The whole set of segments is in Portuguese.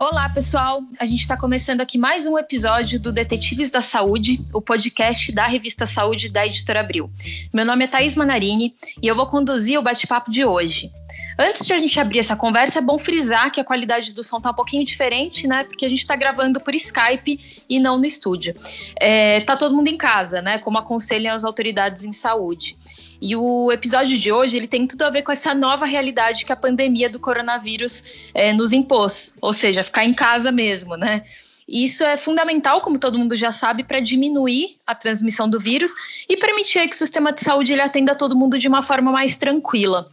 Olá, pessoal! A gente está começando aqui mais um episódio do Detetives da Saúde, o podcast da revista Saúde da Editora Abril. Meu nome é Thaís Manarini e eu vou conduzir o bate-papo de hoje. Antes de a gente abrir essa conversa, é bom frisar que a qualidade do som está um pouquinho diferente, né? Porque a gente está gravando por Skype e não no estúdio. Tá todo mundo em casa, né? Como aconselham as autoridades em saúde. E o episódio de hoje, ele tem tudo a ver com essa nova realidade que a pandemia do coronavírus nos impôs. Ou seja, ficar em casa mesmo, né? E isso é fundamental, como todo mundo já sabe, para diminuir a transmissão do vírus e permitir que o sistema de saúde ele atenda todo mundo de uma forma mais tranquila.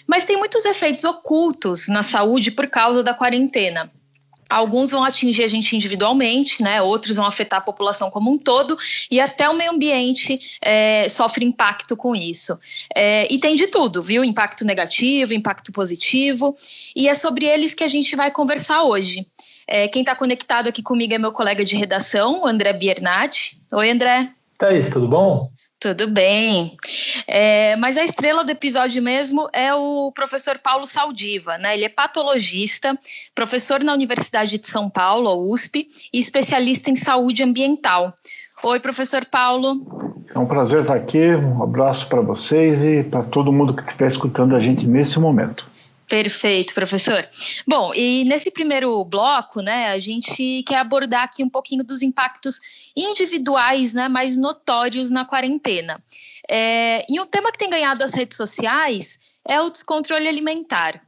Mas tem muitos efeitos ocultos na saúde por causa da quarentena. Alguns vão atingir a gente individualmente, né? Outros vão afetar a população como um todo e até o meio ambiente sofre impacto com isso. E tem de tudo, viu? Impacto negativo, impacto positivo. E é sobre eles que a gente vai conversar hoje. Quem está conectado aqui comigo é meu colega de redação, André Biernat. Oi, André. Thaís, tudo bom? Tudo bem, mas a estrela do episódio mesmo é o professor Paulo Saldiva, né? Ele é patologista, professor na Universidade de São Paulo, a USP, e especialista em saúde ambiental. Oi, professor Paulo. É um prazer estar aqui, um abraço para vocês e para todo mundo que estiver escutando a gente nesse momento. Perfeito, professor. Bom, e nesse primeiro bloco, né, a gente quer abordar aqui um pouquinho dos impactos individuais, né, mais notórios na quarentena. E um tema que tem ganhado as redes sociais é o descontrole alimentar.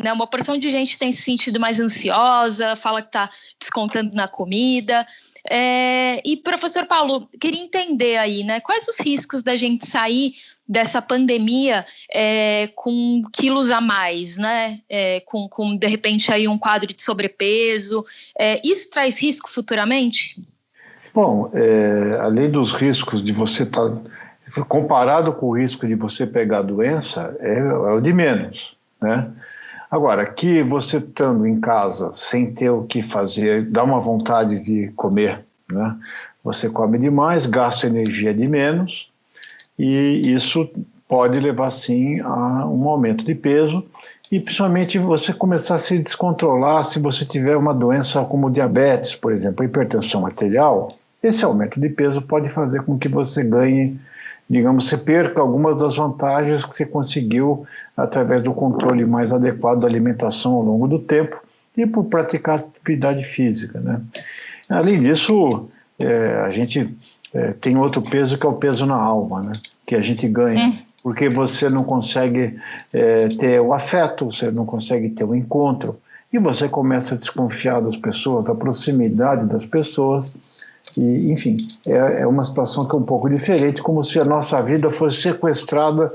Né, uma porção de gente tem se sentido mais ansiosa, fala que está descontando na comida. E, professor Paulo, queria entender aí, né, quais os riscos da gente sair dessa pandemia com quilos a mais, né? Com de repente aí um quadro de sobrepeso. Isso traz risco futuramente? Bom, além dos riscos de você estar comparado com o risco de você pegar a doença, é o de menos, né? Agora, que você estando em casa sem ter o que fazer, dá uma vontade de comer, né? Você come demais, gasta energia de menos, e isso pode levar, sim, a um aumento de peso e, principalmente, você começar a se descontrolar se você tiver uma doença como diabetes, por exemplo, hipertensão arterial. Esse aumento de peso pode fazer com que você ganhe, digamos, você perca algumas das vantagens que você conseguiu através do controle mais adequado da alimentação ao longo do tempo e por praticar atividade física, né? Além disso, a gente tem outro peso que é o peso na alma, né? Que a gente ganha, porque você não consegue ter o afeto, você não consegue ter o encontro, e você começa a desconfiar das pessoas, da proximidade das pessoas, e, enfim, é uma situação que é um pouco diferente, como se a nossa vida fosse sequestrada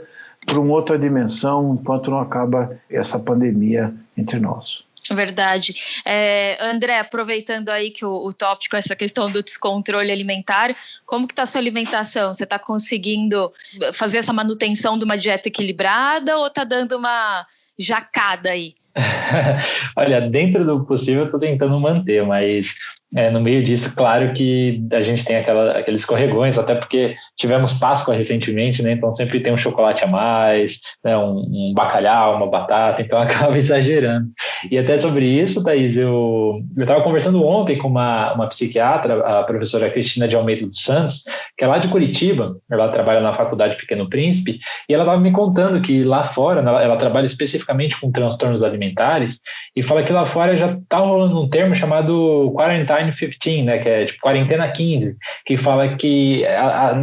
por uma outra dimensão, enquanto não acaba essa pandemia entre nós. Verdade. André, aproveitando aí que o tópico é essa questão do descontrole alimentar, como que está a sua alimentação? Você está conseguindo fazer essa manutenção de uma dieta equilibrada ou está dando uma jacada aí? Olha, dentro do possível eu estou tentando manter, mas no meio disso, claro que a gente tem aqueles escorregões, até porque tivemos Páscoa recentemente, né? Então sempre tem um chocolate a mais, né? Um bacalhau, uma batata, então acaba exagerando. E até sobre isso, Thaís, eu estava conversando ontem com uma psiquiatra, a professora Cristina de Almeida dos Santos, que é lá de Curitiba, ela trabalha na Faculdade Pequeno Príncipe, e ela estava me contando que lá fora, ela trabalha especificamente com transtornos alimentares, e fala que lá fora já está rolando um termo chamado Quarantine 15, né, que é tipo quarentena 15, que fala que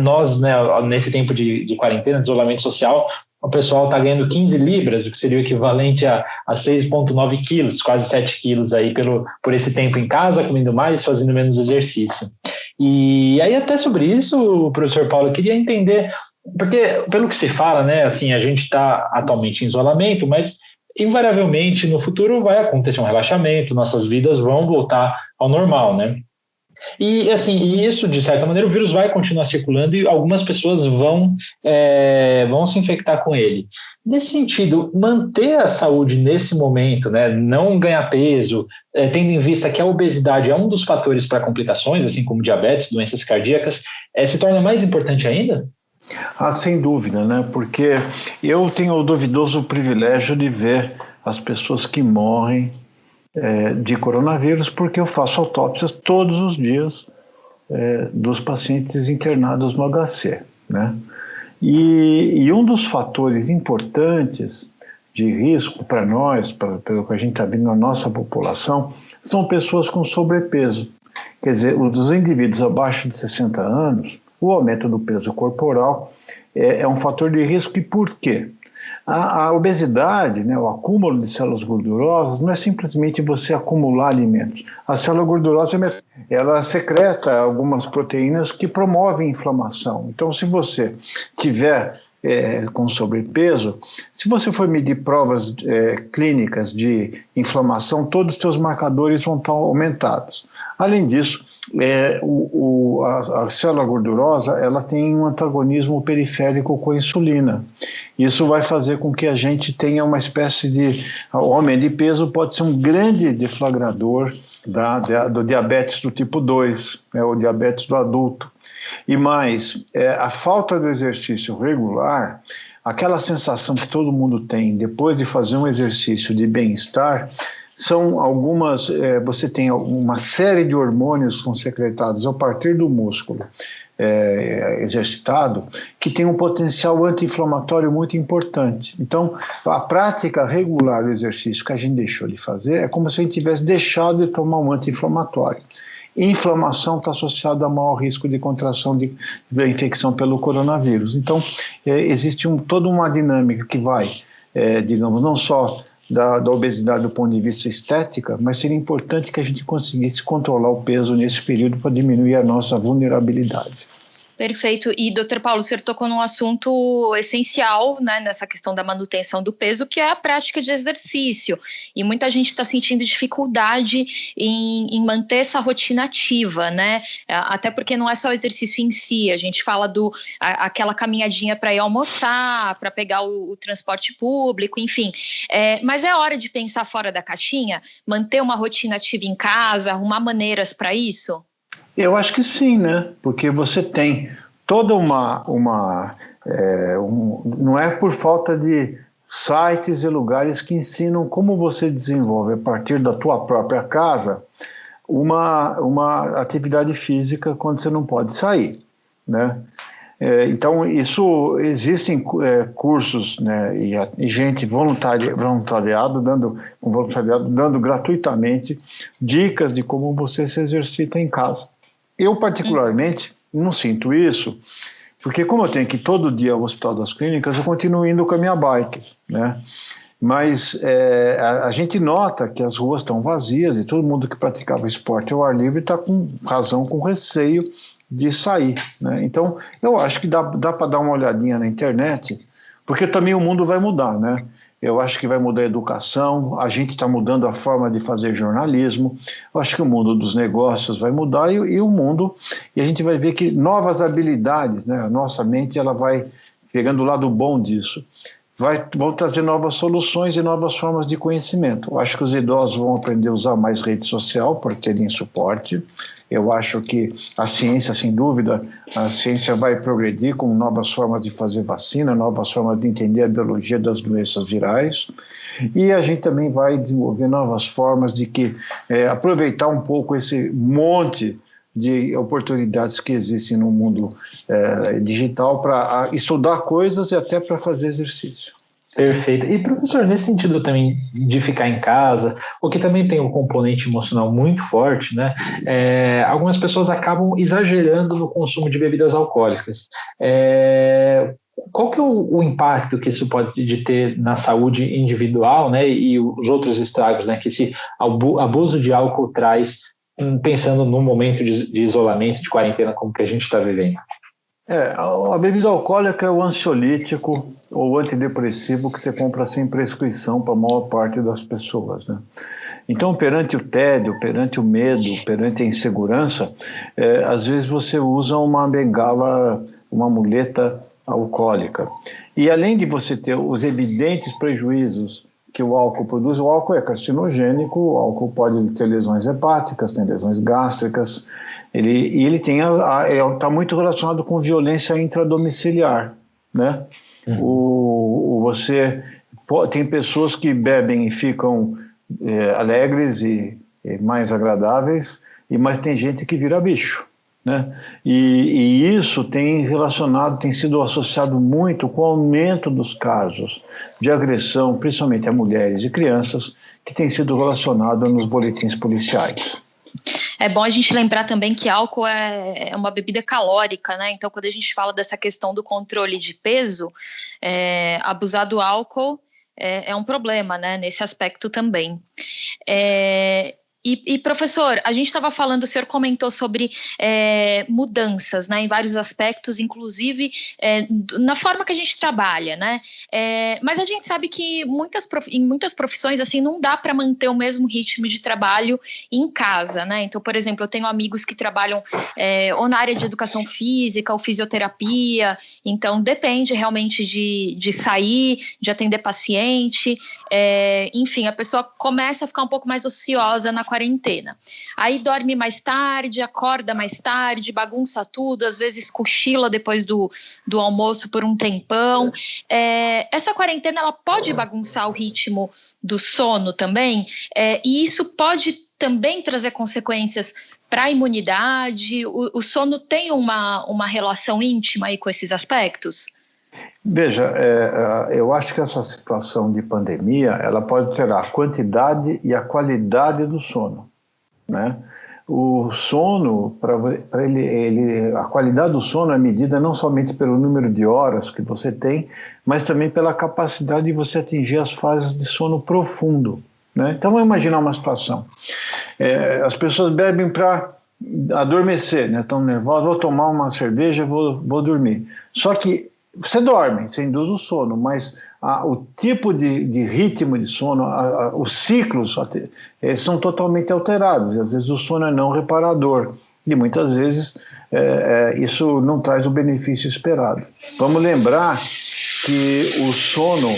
nós, né, nesse tempo de quarentena, de isolamento social, o pessoal está ganhando 15 libras, o que seria o equivalente a 6,9 quilos, quase 7 quilos aí por esse tempo em casa, comendo mais, fazendo menos exercício. E aí até sobre isso, professor Paulo, eu queria entender, porque pelo que se fala, né, assim, a gente está atualmente em isolamento, mas invariavelmente no futuro vai acontecer um relaxamento, nossas vidas vão voltar ao normal, né? E assim, isso de certa maneira o vírus vai continuar circulando e algumas pessoas vão se infectar com ele. Nesse sentido, manter a saúde nesse momento, né, não ganhar peso, tendo em vista que a obesidade é um dos fatores para complicações, assim como diabetes, doenças cardíacas, se torna mais importante ainda? Sem dúvida, né? Porque eu tenho o duvidoso privilégio de ver as pessoas que morrem de coronavírus, porque eu faço autópsias todos os dias dos pacientes internados no HC, né? E um dos fatores importantes de risco para nós, pelo que a gente está vendo na nossa população, são pessoas com sobrepeso. Quer dizer, os indivíduos abaixo de 60 anos, o aumento do peso corporal é um fator de risco. E por quê? A obesidade, né, o acúmulo de células gordurosas, não é simplesmente você acumular alimentos. A célula gordurosa, ela secreta algumas proteínas que promovem inflamação. Então, se você tiver com sobrepeso, se você for medir provas clínicas de inflamação, todos os seus marcadores vão estar aumentados. Além disso, a célula gordurosa ela tem um antagonismo periférico com a insulina. Isso vai fazer com que a gente tenha uma espécie de... O homem de peso pode ser um grande deflagrador do diabetes do tipo 2, o diabetes do adulto. E mais, a falta do exercício regular, aquela sensação que todo mundo tem depois de fazer um exercício de bem-estar, são algumas, você tem uma série de hormônios que são secretados a partir do músculo exercitado, que tem um potencial anti-inflamatório muito importante. Então, a prática regular do exercício que a gente deixou de fazer é como se a gente tivesse deixado de tomar um anti-inflamatório. Inflamação está associada a maior risco de contração da infecção pelo coronavírus. Então, existe toda uma dinâmica que vai, digamos, não só da obesidade do ponto de vista estética, mas seria importante que a gente conseguisse controlar o peso nesse período para diminuir a nossa vulnerabilidade. Perfeito. E, doutor Paulo, você tocou num assunto essencial, né, nessa questão da manutenção do peso, que é a prática de exercício. E muita gente está sentindo dificuldade em manter essa rotina ativa, né? Até porque não é só o exercício em si, a gente fala aquela caminhadinha para ir almoçar, para pegar o transporte público, enfim. Mas é hora de pensar fora da caixinha, manter uma rotina ativa em casa, arrumar maneiras para isso? Eu acho que sim, né? Porque você tem toda não é por falta de sites e lugares que ensinam como você desenvolve a partir da tua própria casa uma atividade física quando você não pode sair, né? Então, existem cursos, né, e gente voluntariado dando gratuitamente dicas de como você se exercita em casa. Eu, particularmente, não sinto isso, porque como eu tenho que ir todo dia ao Hospital das Clínicas, eu continuo indo com a minha bike, né? Mas a gente nota que as ruas estão vazias e todo mundo que praticava esporte ao ar livre está com receio de sair, né? Então, eu acho que dá para dar uma olhadinha na internet, porque também o mundo vai mudar, né? Eu acho que vai mudar a educação, a gente está mudando a forma de fazer jornalismo, eu acho que o mundo dos negócios vai mudar e a gente vai ver que novas habilidades, né? A nossa mente ela vai pegando o lado bom disso, vão trazer novas soluções e novas formas de conhecimento. Eu acho que os idosos vão aprender a usar mais rede social para terem suporte. Eu acho que a ciência, sem dúvida, a ciência vai progredir com novas formas de fazer vacina, novas formas de entender a biologia das doenças virais. E a gente também vai desenvolver novas formas de aproveitar um pouco esse monte de oportunidades que existem no mundo digital para estudar coisas e até para fazer exercício. Perfeito. E, professor, nesse sentido também de ficar em casa, o que também tem um componente emocional muito forte, né? Algumas pessoas acabam exagerando no consumo de bebidas alcoólicas. Qual que é o impacto que isso pode ter na saúde individual, né? E os outros estragos, né, que esse abuso de álcool traz, pensando num momento de isolamento, de quarentena como que a gente está vivendo? A bebida alcoólica é o ansiolítico ou antidepressivo que você compra sem prescrição para a maior parte das pessoas, né? Então, perante o tédio, perante o medo, perante a insegurança, às vezes você usa uma bengala, uma muleta alcoólica. E além de você ter os evidentes prejuízos que o álcool produz, o álcool é carcinogênico, o álcool pode ter lesões hepáticas, tem lesões gástricas, ele está muito relacionado com violência intradomiciliar, né? Tem pessoas que bebem e ficam alegres e mais agradáveis, mas tem gente que vira bicho, né? E isso tem sido associado muito com o aumento dos casos de agressão, principalmente a mulheres e crianças, que tem sido relacionado nos boletins policiais. É bom a gente lembrar também que álcool é uma bebida calórica, né? Então, quando a gente fala dessa questão do controle de peso, abusar do álcool é um problema, né? Nesse aspecto também. E professor, a gente estava falando, o senhor comentou sobre mudanças, né, em vários aspectos, inclusive na forma que a gente trabalha, né? Mas a gente sabe que em muitas profissões assim não dá para manter o mesmo ritmo de trabalho em casa, né? Então, por exemplo, eu tenho amigos que trabalham ou na área de educação física ou fisioterapia, então depende realmente de sair, de atender paciente, enfim, a pessoa começa a ficar um pouco mais ociosa na quarentena. Aí dorme mais tarde, acorda mais tarde, bagunça tudo, às vezes cochila depois do almoço por um tempão. Essa quarentena, ela pode bagunçar o ritmo do sono também, e isso pode também trazer consequências para a imunidade. O sono tem uma relação íntima aí com esses aspectos? Veja, eu acho que essa situação de pandemia, ela pode alterar a quantidade e a qualidade do sono, né? O sono, para ele, a qualidade do sono é medida não somente pelo número de horas que você tem, mas também pela capacidade de você atingir as fases de sono profundo, né? Então, vamos imaginar uma situação. As pessoas bebem para adormecer, né? Estão nervosas, vou tomar uma cerveja, vou dormir. Só que você dorme, você induz o sono, mas o tipo de ritmo de sono, os ciclos são totalmente alterados. E às vezes o sono é não reparador e muitas vezes isso não traz o benefício esperado. Vamos lembrar que o sono,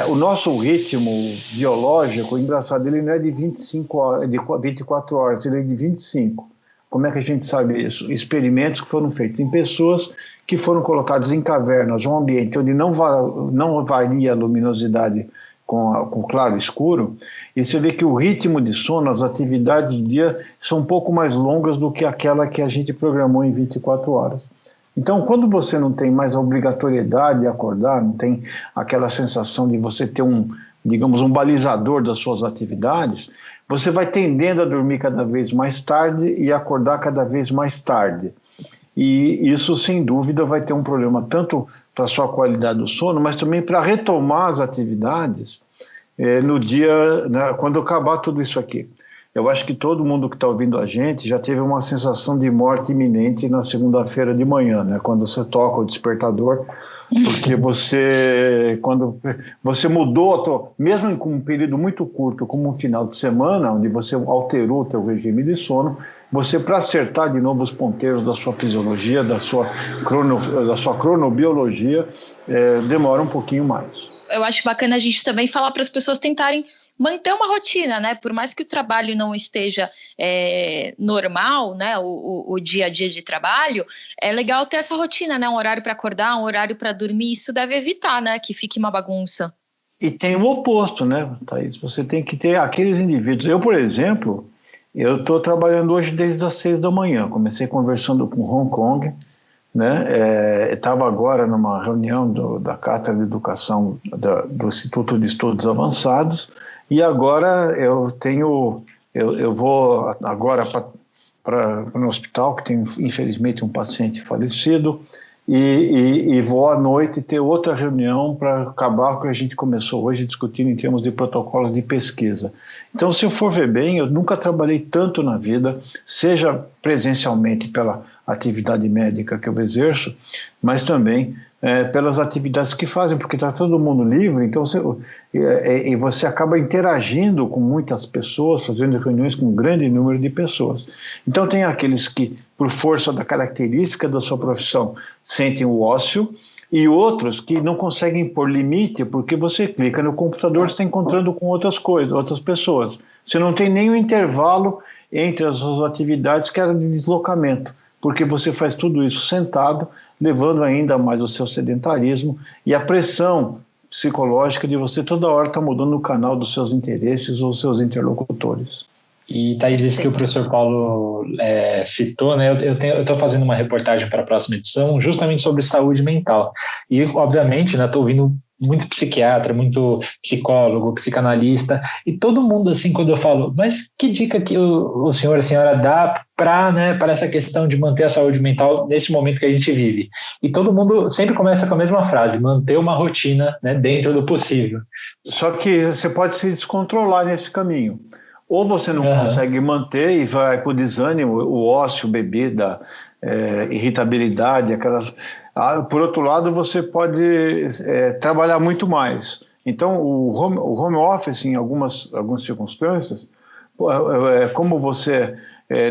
o nosso ritmo biológico, engraçado, ele não é de 25 horas, de 24 horas, ele é de 25. Como é que a gente sabe isso? Experimentos que foram feitos em pessoas que foram colocadas em cavernas, um ambiente onde não varia a luminosidade com claro e escuro, e você vê que o ritmo de sono, as atividades do dia, são um pouco mais longas do que aquela que a gente programou em 24 horas. Então, quando você não tem mais a obrigatoriedade de acordar, não tem aquela sensação de você ter digamos, um balizador das suas atividades, você vai tendendo a dormir cada vez mais tarde e acordar cada vez mais tarde. E isso, sem dúvida, vai ter um problema tanto para a sua qualidade do sono, mas também para retomar as atividades no dia, né, quando acabar tudo isso aqui. Eu acho que todo mundo que está ouvindo a gente já teve uma sensação de morte iminente na segunda-feira de manhã, né, quando você toca o despertador, porque quando você mudou, mesmo com um período muito curto, como um final de semana, onde você alterou o seu regime de sono, você, para acertar de novo os ponteiros da sua fisiologia, da sua cronobiologia, demora um pouquinho mais. Eu acho bacana a gente também falar para as pessoas tentarem manter uma rotina, né? Por mais que o trabalho não esteja normal, né? O dia a dia de trabalho, é legal ter essa rotina, né? Um horário para acordar, um horário para dormir. Isso deve evitar, né? Que fique uma bagunça. E tem o oposto, né, Thaís? Você tem que ter aqueles indivíduos. Eu, por exemplo, eu estou trabalhando hoje desde as 6 da manhã. Comecei conversando com Hong Kong, né? Estava agora numa reunião da Cátedra de Educação do Instituto de Estudos Avançados. E agora eu vou agora para um hospital que tem, infelizmente, um paciente falecido e vou à noite ter outra reunião para acabar com o que a gente começou hoje discutindo em termos de protocolos de pesquisa. Então, se eu for ver bem, eu nunca trabalhei tanto na vida, seja presencialmente pela atividade médica que eu exerço, mas também pelas atividades que fazem, porque está todo mundo livre, então você acaba interagindo com muitas pessoas, fazendo reuniões com um grande número de pessoas. Então tem aqueles que, por força da característica da sua profissão, sentem o ócio, e outros que não conseguem pôr limite, porque você clica no computador, você está encontrando com outras coisas, outras pessoas. Você não tem nenhum intervalo entre as suas atividades que era de deslocamento, porque você faz tudo isso sentado, levando ainda mais o seu sedentarismo e a pressão psicológica de você toda hora estar mudando o canal dos seus interesses ou seus interlocutores. E, Thaís, isso que o professor Paulo citou, né? Eu estou fazendo uma reportagem para a próxima edição justamente sobre saúde mental. E, obviamente, né, estou ouvindo muito psiquiatra, muito psicólogo, psicanalista, e todo mundo, assim, quando eu falo, mas que dica que o senhor, a senhora dá para essa questão de manter a saúde mental nesse momento que a gente vive? E todo mundo sempre começa com a mesma frase: manter uma rotina, né, dentro do possível. Só que você pode se descontrolar nesse caminho. Ou você não consegue manter e vai para o desânimo, o ócio, bebida, irritabilidade, aquelas... Por outro lado, você pode trabalhar muito mais. Então, o home office, em algumas circunstâncias, como você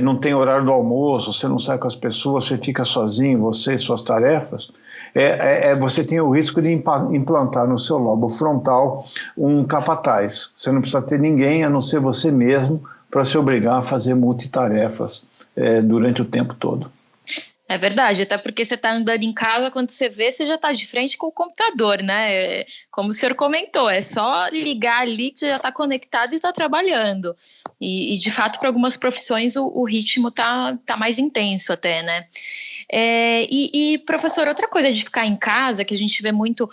não tem horário do almoço, você não sai com as pessoas, você fica sozinho, você e suas tarefas, você tem o risco de implantar no seu lobo frontal um capataz. Você não precisa ter ninguém, a não ser você mesmo, para se obrigar a fazer multitarefas durante o tempo todo. É verdade, até porque você está andando em casa, quando você vê, você já está de frente com o computador, né? Como o senhor comentou, é só ligar ali que você já está conectado e está trabalhando. E, de fato, para algumas profissões, o ritmo tá mais intenso até, né? Professor, outra coisa de ficar em casa, que a gente vê muito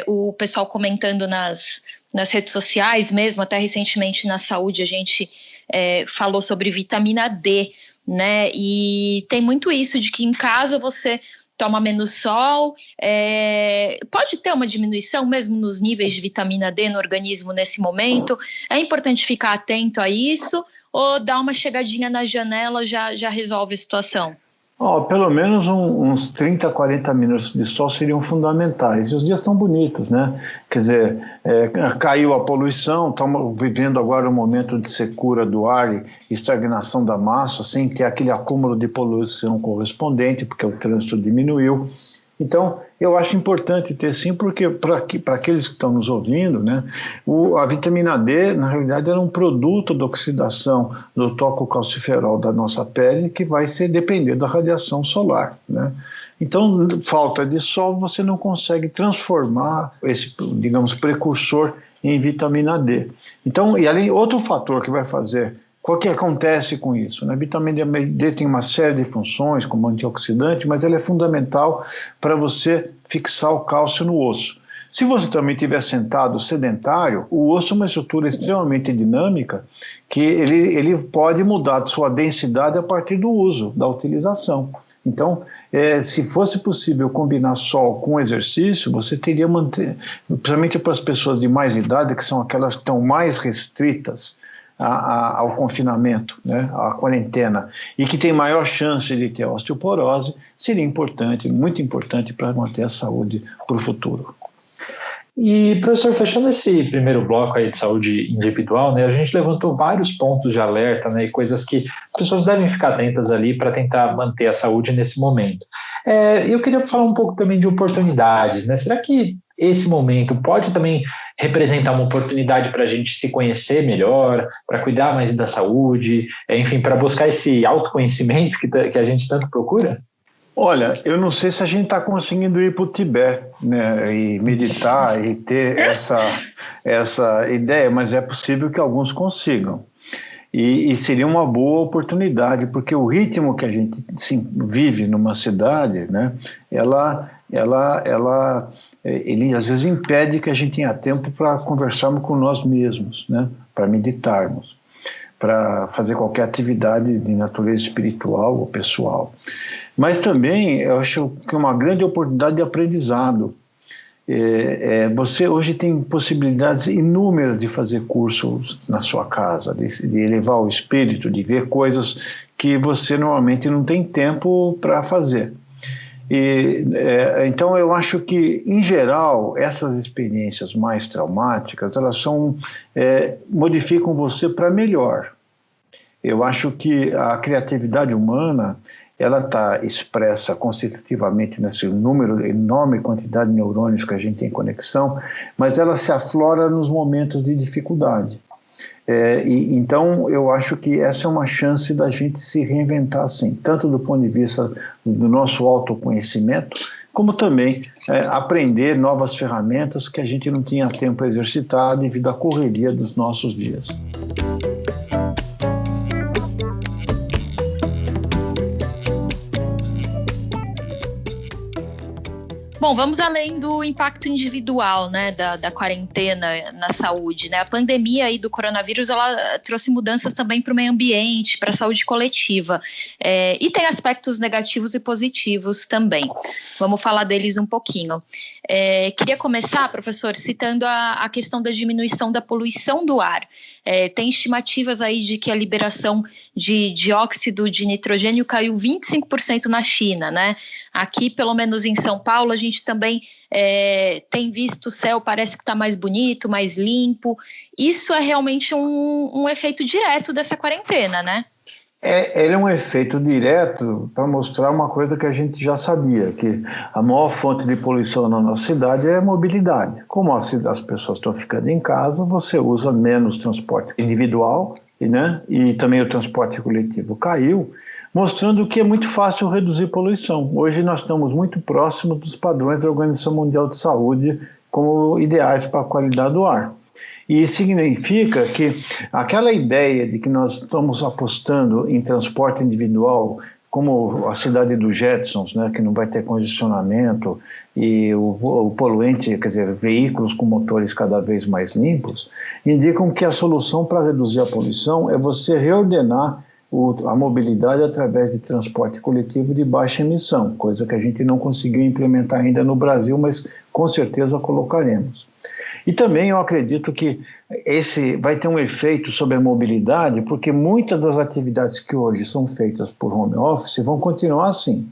o pessoal comentando nas redes sociais mesmo, até recentemente na saúde a gente falou sobre vitamina D, né? E tem muito isso de que em casa você toma menos sol, pode ter uma diminuição mesmo nos níveis de vitamina D no organismo nesse momento. É importante ficar atento a isso, ou dar uma chegadinha na janela já resolve a situação? Pelo menos uns 30, 40 minutos de sol seriam fundamentais. E os dias estão bonitos, né? Quer dizer, caiu a poluição, estamos vivendo agora um momento de secura do ar e estagnação da massa, sem ter aquele acúmulo de poluição correspondente, porque o trânsito diminuiu. Então, eu acho importante ter sim, porque para aqueles que estão nos ouvindo, né, a vitamina D, na realidade, era um produto da oxidação do tococalciferol da nossa pele, que vai depender da radiação solar, né? Então, falta de sol, você não consegue transformar esse, digamos, precursor em vitamina D. Então, e além, outro fator que vai fazer... O que acontece com isso? A vitamina D tem uma série de funções como antioxidante, mas ela é fundamental para você fixar o cálcio no osso. Se você também estiver sentado, sedentário, o osso é uma estrutura extremamente dinâmica que ele pode mudar sua densidade a partir do uso, da utilização. Então, se fosse possível combinar sol com exercício, você teria manter, principalmente para as pessoas de mais idade, que são aquelas que estão mais restritas ao confinamento, né, à quarentena, e que tem maior chance de ter osteoporose, seria importante, muito importante para manter a saúde para o futuro. E, professor, fechando esse primeiro bloco aí de saúde individual, né, a gente levantou vários pontos de alerta, né, e coisas que as pessoas devem ficar atentas ali para tentar manter a saúde nesse momento. Eu queria falar um pouco também de oportunidades, né? Será que esse momento pode também representar uma oportunidade para a gente se conhecer melhor, para cuidar mais da saúde, enfim, para buscar esse autoconhecimento que a gente tanto procura? Olha, eu não sei se a gente está conseguindo ir para o Tibete, né, e meditar e ter essa ideia, mas é possível que alguns consigam. E seria uma boa oportunidade, porque o ritmo que a gente vive numa cidade, né, ele às vezes impede que a gente tenha tempo para conversarmos com nós mesmos, né, para meditarmos, para fazer qualquer atividade de natureza espiritual ou pessoal. Mas também eu acho que é uma grande oportunidade de aprendizado. Você hoje tem possibilidades inúmeras de fazer cursos na sua casa, de elevar o espírito, de ver coisas que você normalmente não tem tempo para fazer. Então eu acho que, em geral, essas experiências mais traumáticas, elas modificam você para melhor. Eu acho que a criatividade humana, ela está expressa constitutivamente nesse número, enorme quantidade de neurônios que a gente tem em conexão, mas ela se aflora nos momentos de dificuldade. Então, eu acho que essa é uma chance da gente se reinventar, assim, tanto do ponto de vista do nosso autoconhecimento, como também aprender novas ferramentas que a gente não tinha tempo a exercitar devido à correria dos nossos dias. Bom, vamos além do impacto individual, né, da quarentena na saúde, né? A pandemia aí do coronavírus, ela trouxe mudanças também para o meio ambiente, para a saúde coletiva, e tem aspectos negativos e positivos também. Vamos falar deles um pouquinho. Queria começar, professor, citando a questão da diminuição da poluição do ar. Tem estimativas aí de que a liberação de dióxido de nitrogênio caiu 25% na China, né? Aqui, pelo menos em São Paulo, a gente também tem visto o céu, parece que está mais bonito, mais limpo. Isso é realmente um efeito direto dessa quarentena, né? Ele é um efeito direto para mostrar uma coisa que a gente já sabia, que a maior fonte de poluição na nossa cidade é a mobilidade. Como as pessoas estão ficando em casa, você usa menos transporte individual, né? E também o transporte coletivo caiu, mostrando que é muito fácil reduzir poluição. Hoje nós estamos muito próximos dos padrões da Organização Mundial de Saúde como ideais para a qualidade do ar. E significa que aquela ideia de que nós estamos apostando em transporte individual, como a cidade dos Jetsons, né, que não vai ter congestionamento, e o poluente, quer dizer, veículos com motores cada vez mais limpos, indicam que a solução para reduzir a poluição é você reordenar a mobilidade através de transporte coletivo de baixa emissão, coisa que a gente não conseguiu implementar ainda no Brasil, mas com certeza colocaremos. E também eu acredito que esse vai ter um efeito sobre a mobilidade, porque muitas das atividades que hoje são feitas por home office vão continuar assim.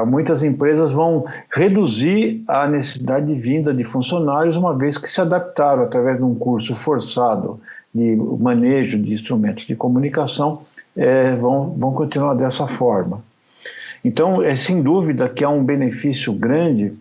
Muitas empresas vão reduzir a necessidade de vinda de funcionários, uma vez que se adaptaram através de um curso forçado de manejo de instrumentos de comunicação, vão continuar dessa forma. Então, sem dúvida que há um benefício grande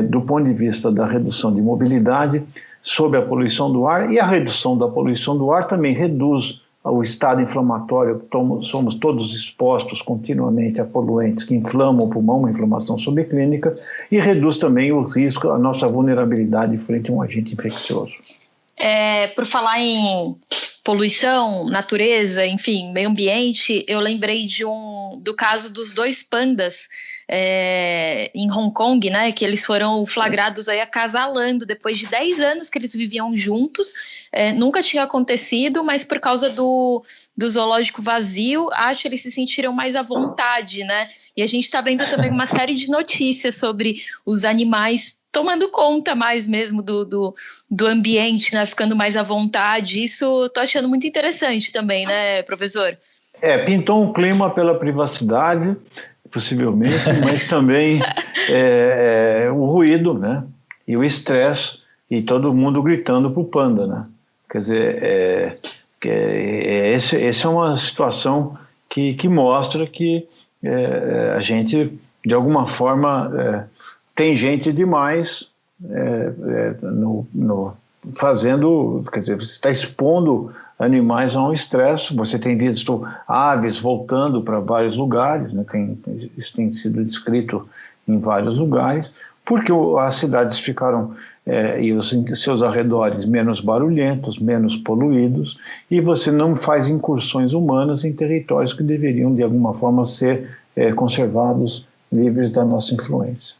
do ponto de vista da redução de mobilidade sobre a poluição do ar, e a redução da poluição do ar também reduz o estado inflamatório, somos todos expostos continuamente a poluentes que inflamam o pulmão, uma inflamação subclínica, e reduz também o risco, a nossa vulnerabilidade frente a um agente infeccioso. Por falar em poluição, natureza, enfim, meio ambiente, eu lembrei do caso dos 2 pandas em Hong Kong, né, que eles foram flagrados aí acasalando depois de 10 anos que eles viviam juntos. Nunca tinha acontecido, mas por causa do zoológico vazio, acho que eles se sentiram mais à vontade, né? E a gente está vendo também uma série de notícias sobre os animais tomando conta mais mesmo do ambiente, né? Ficando mais à vontade. Isso estou achando muito interessante também, né, professor? Pintou um clima pela privacidade, possivelmente, mas também o ruído, né? E o estresse, e todo mundo gritando para o panda, né? Quer dizer, essa é uma situação que mostra que a gente, de alguma forma, tem gente demais fazendo, quer dizer, você está expondo animais a um estresse. Você tem visto aves voltando para vários lugares, né? Isso tem sido descrito em vários lugares, porque as cidades ficaram e os seus arredores menos barulhentos, menos poluídos, e você não faz incursões humanas em territórios que deveriam de alguma forma ser conservados, livres da nossa influência.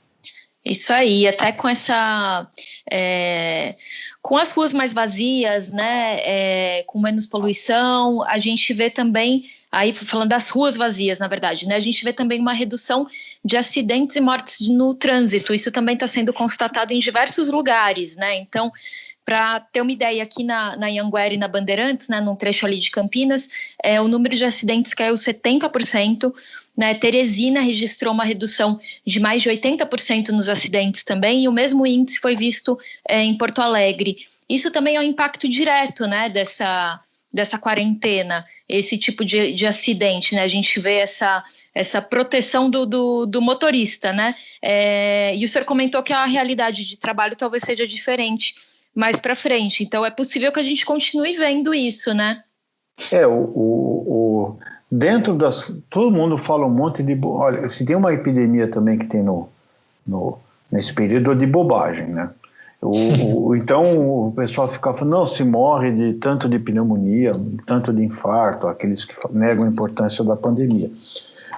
Isso aí, até com com as ruas mais vazias, né, com menos poluição, a gente vê também, aí falando das ruas vazias, na verdade, né, a gente vê também uma redução de acidentes e mortes no trânsito. Isso também está sendo constatado em diversos lugares, né, então, para ter uma ideia, aqui na Anhanguera e na Bandeirantes, né, num trecho ali de Campinas, o número de acidentes caiu 70%, né? Teresina registrou uma redução de mais de 80% nos acidentes também, e o mesmo índice foi visto em Porto Alegre. Isso também é um impacto direto, né, dessa quarentena, esse tipo de acidente, né? A gente vê essa proteção do motorista, né? E o senhor comentou que a realidade de trabalho talvez seja diferente mais para frente, então é possível que a gente continue vendo isso, né? dentro todo mundo fala um monte de... Olha, se tem uma epidemia também que tem nesse período de bobagem, né? Então o pessoal fica falando, não, se morre tanto de pneumonia, tanto de infarto, aqueles que negam a importância da pandemia.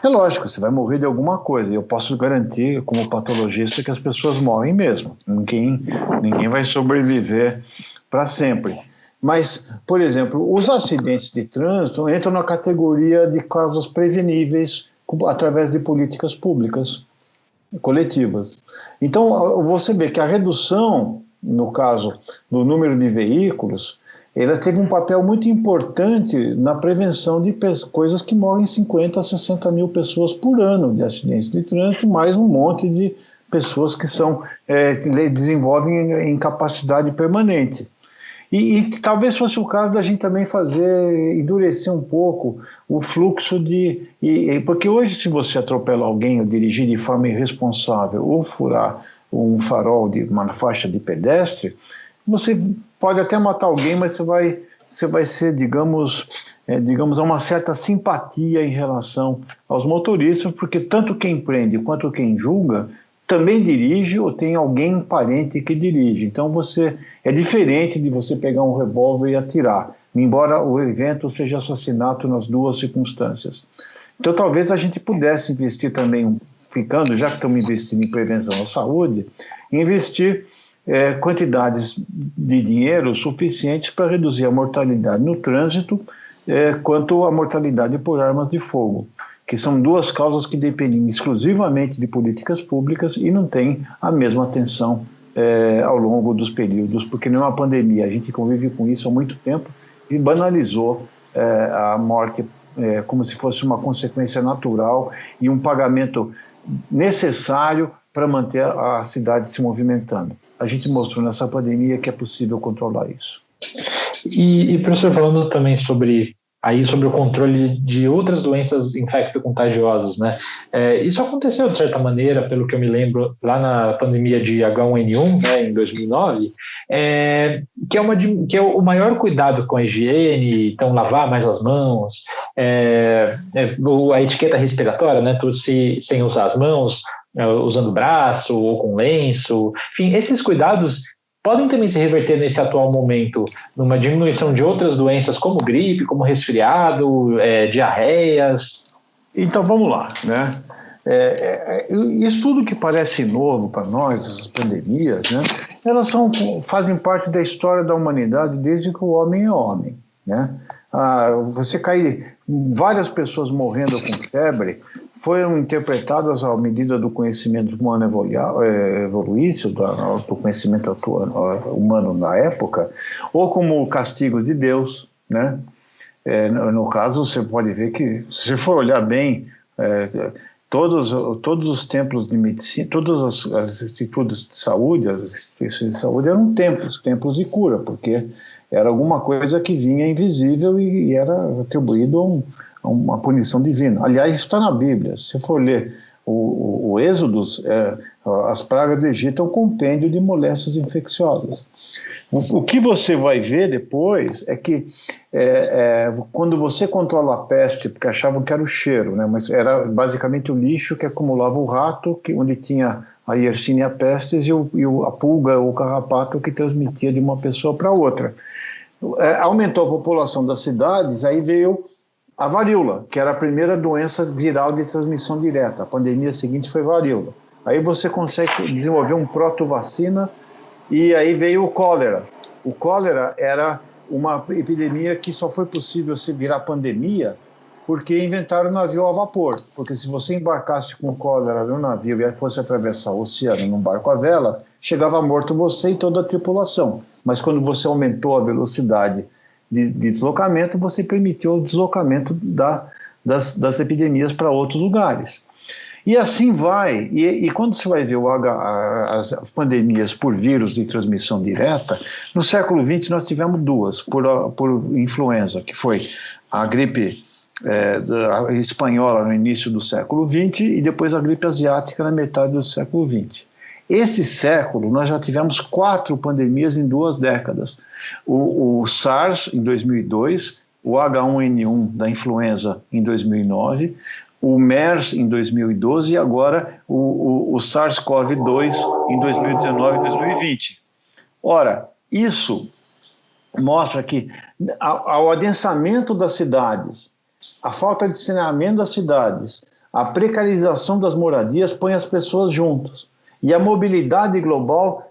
É lógico, você vai morrer de alguma coisa. Eu posso garantir, como patologista, que as pessoas morrem mesmo. Ninguém vai sobreviver para sempre. Mas, por exemplo, os acidentes de trânsito entram na categoria de causas preveníveis através de políticas públicas coletivas. Então, você vê que a redução, no caso do número de veículos, ela teve um papel muito importante na prevenção de coisas que morrem 50 a 60 mil pessoas por ano de acidentes de trânsito, mais um monte de pessoas que desenvolvem incapacidade permanente. E talvez fosse o caso da gente também endurecer um pouco o fluxo porque hoje, se você atropela alguém ou dirigir de forma irresponsável ou furar um farol de uma faixa de pedestre, você pode até matar alguém, mas você vai ser, digamos, a uma certa simpatia em relação aos motoristas, porque tanto quem prende quanto quem julga também dirige ou tem alguém parente que dirige. Então é diferente de você pegar um revólver e atirar, embora o evento seja assassinato nas duas circunstâncias. Então talvez a gente pudesse investir também, já que estamos investindo em prevenção à saúde, investir quantidades de dinheiro suficientes para reduzir a mortalidade no trânsito quanto a mortalidade por armas de fogo, que são duas causas que dependem exclusivamente de políticas públicas e não têm a mesma atenção ao longo dos períodos, porque não é uma pandemia, a gente convive com isso há muito tempo e banalizou a morte como se fosse uma consequência natural e um pagamento necessário para manter a cidade se movimentando. A gente mostrou nessa pandemia que é possível controlar isso. E professor, falando também sobre o controle de outras doenças infecto-contagiosas, né? Isso aconteceu, de certa maneira, pelo que eu me lembro, lá na pandemia de H1N1, né, em 2009, que é o maior cuidado com a higiene, então lavar mais as mãos, a etiqueta respiratória, né, sem usar as mãos, usando o braço ou com lenço, enfim, esses cuidados podem também se reverter nesse atual momento numa diminuição de outras doenças como gripe, como resfriado, diarreias? Então vamos lá, né? Isso tudo que parece novo para nós, as pandemias, né? Elas fazem parte da história da humanidade desde que o homem é homem, né? Várias pessoas morrendo com febre foram interpretadas à medida do conhecimento humano evoluísse, do conhecimento humano na época, ou como castigo de Deus, né? No caso, você pode ver que, se você for olhar bem, todos os templos de medicina, todos os institutos de saúde, as instituições de saúde eram templos de cura, porque era alguma coisa que vinha invisível e era atribuído a uma punição divina. Aliás, isso está na Bíblia. Se você for ler o Êxodo, as pragas do Egito é um compêndio de moléstias infecciosas. O que você vai ver depois é que quando você controla a peste, porque achavam que era o cheiro, né, mas era basicamente o lixo que acumulava o rato, onde tinha a Yersinia pestis e a pulga ou o carrapato que transmitia de uma pessoa para outra. Aumentou a população das cidades, aí veio a varíola, que era a primeira doença viral de transmissão direta. A pandemia seguinte foi varíola. Aí você consegue desenvolver um protovacina e aí veio o cólera. O cólera era uma epidemia que só foi possível se virar pandemia porque inventaram o navio a vapor. Porque se você embarcasse com cólera no navio e fosse atravessar o oceano num barco à vela, chegava morto você e toda a tripulação. Mas quando você aumentou a velocidade de deslocamento, você permitiu o deslocamento das epidemias para outros lugares. E assim vai, e quando você vai ver as pandemias por vírus de transmissão direta, no século XX nós tivemos duas, por influenza, que foi a gripe espanhola no início do século XX e depois a gripe asiática na metade do século XX. Esse século, nós já tivemos 4 pandemias em 2 décadas. O SARS, em 2002, o H1N1 da influenza em 2009, o MERS em 2012 e agora o SARS-CoV-2 em 2019 e 2020. Ora, isso mostra que ao adensamento das cidades, a falta de saneamento das cidades, a precarização das moradias põe as pessoas juntas. E a mobilidade global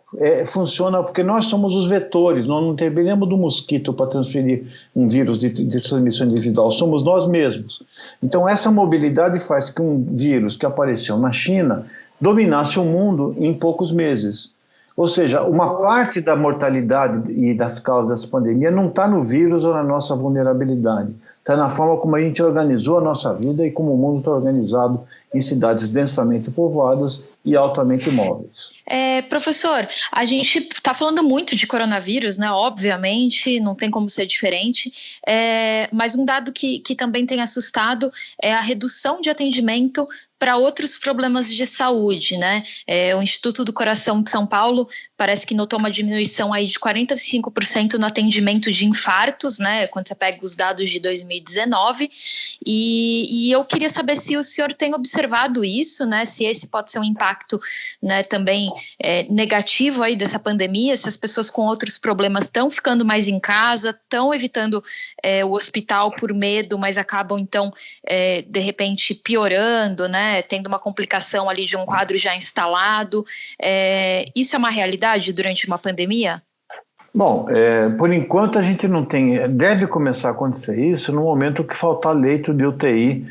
funciona porque nós somos os vetores, nós não dependemos do mosquito para transferir um vírus de transmissão individual, somos nós mesmos. Então essa mobilidade faz que um vírus que apareceu na China dominasse o mundo em poucos meses. Ou seja, uma parte da mortalidade e das causas dessa pandemia não está no vírus ou na nossa vulnerabilidade. Está na forma como a gente organizou a nossa vida e como o mundo está organizado em cidades densamente povoadas e altamente móveis. Professor, a gente está falando muito de coronavírus, né? Obviamente, não tem como ser diferente, mas um dado que também tem assustado é a redução de atendimento para outros problemas de saúde, né? O Instituto do Coração de São Paulo parece que notou uma diminuição aí de 45% no atendimento de infartos, né? Quando você pega os dados de 2019, e eu queria saber se o senhor tem observado isso, né? Se esse pode ser um impacto, né, também negativo aí dessa pandemia, se as pessoas com outros problemas estão ficando mais em casa, estão evitando o hospital por medo, mas acabam então de repente piorando, né? Tendo uma complicação ali de um quadro já instalado. Isso é uma realidade durante uma pandemia? Bom, por enquanto a gente não tem... Deve começar a acontecer isso no momento que faltar leito de UTI